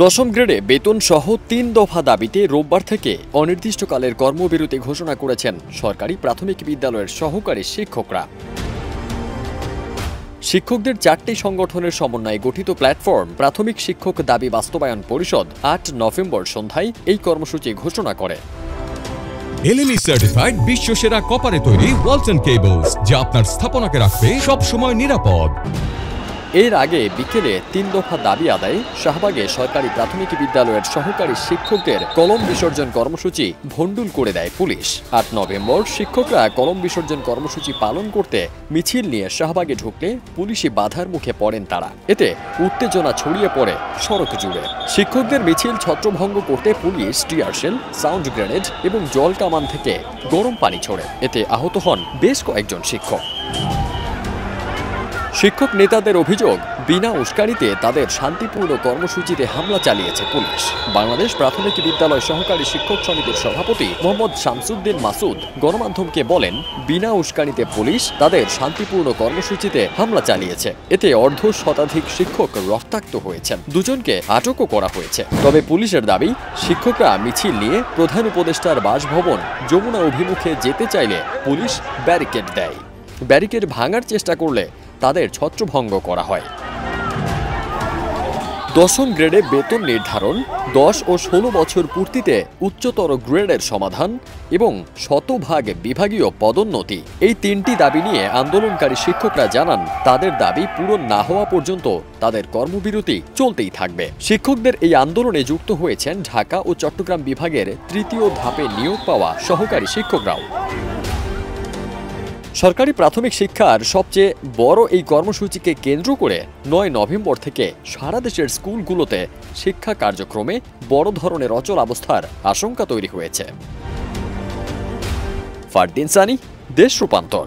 দশম গ্রেডে বেতন সহ ৩ দফা দাবিতে রোববার থেকে অনির্দিষ্টকালের কর্মবিরতি ঘোষণা করেছেন সরকারি প্রাথমিক বিদ্যালয়ের সহকারী শিক্ষকরা। শিক্ষকদের ৪টি সংগঠনের সমন্বয়ে গঠিত প্ল্যাটফর্ম প্রাথমিক শিক্ষক দাবি বাস্তবায়ন পরিষদ ৮ নভেম্বর সন্ধ্যায় এই কর্মসূচি ঘোষণা করে। LME সার্টিফাইড বিশ্বসেরা কপারে তৈরি ওয়ালটন কেবলস, যা আপনার স্থাপনাকে রাখবে সব সময় নিরাপদ। এর আগে বিকেলে ৩ দফা দাবি আদায়ে শাহবাগে সরকারি প্রাথমিক বিদ্যালয়ের সহকারী শিক্ষকদের কলম বিসর্জন কর্মসূচি ভণ্ডুল করে দেয় পুলিশ। ৮ নভেম্বর শিক্ষকরা কলম বিসর্জন কর্মসূচি পালন করতে মিছিল নিয়ে শাহবাগে ঢুকলে পুলিশি বাধার মুখে পড়েন তারা। এতে উত্তেজনা ছড়িয়ে পড়ে সড়ক জুড়ে। শিক্ষকদের মিছিল ছত্রভঙ্গ করতে পুলিশ টিয়ারশেল, সাউন্ড গ্রেনেড এবং জল কামান থেকে গরম পানি ছোড়ে। এতে আহত হন বেশ কয়েকজন শিক্ষক। শিক্ষক নেতাদের অভিযোগ, বিনা উস্কানিতে তাদের শান্তিপূর্ণ কর্মসূচিতে হামলা চালিয়েছে পুলিশ। বাংলাদেশ প্রাথমিক বিদ্যালয় সহকারী শিক্ষক সমিতির সভাপতি মোহাম্মদ শামসুদ্দিন মাসুদ গণমাধ্যমকে বলেন, বিনা উস্কানিতে পুলিশ তাদের শান্তিপূর্ণ কর্মসূচিতে হামলা চালিয়েছে। এতে অর্ধ শতাধিক শিক্ষক রক্তাক্ত হয়েছেন, দুজনকে আটকও করা হয়েছে। তবে পুলিশের দাবি, শিক্ষকরা মিছিল নিয়ে প্রধান উপদেষ্টার বাসভবন যমুনা অভিমুখে যেতে চাইলে পুলিশ ব্যারিকেড দেয়। ব্যারিকেড ভাঙার চেষ্টা করলে তাদের ছত্রভঙ্গ করা হয়। দশম গ্রেডে বেতন নির্ধারণ, 10 ও 16 বছর পূর্তিতে উচ্চতর গ্রেডের সমাধান এবং শতভাগ বিভাগীয় পদোন্নতি, এই 3টি দাবি নিয়ে আন্দোলনকারী শিক্ষকরা জানান, তাদের দাবি পূরণ না হওয়া পর্যন্ত তাদের কর্মবিরতি চলতেই থাকবে। শিক্ষকদের এই আন্দোলনে যুক্ত হয়েছেন ঢাকা ও চট্টগ্রাম বিভাগের 3য় ধাপে নিয়োগ পাওয়া সহকারী শিক্ষকরাও। সরকারি প্রাথমিক শিক্ষার সবচেয়ে বড় এই কর্মসূচিকে কেন্দ্র করে ৯ নভেম্বর থেকে সারা দেশের স্কুলগুলোতে শিক্ষা কার্যক্রমে বড় ধরনের অচল অবস্থার আশঙ্কা তৈরি হয়েছে। ফারদিন সানি, দেশ রূপান্তর।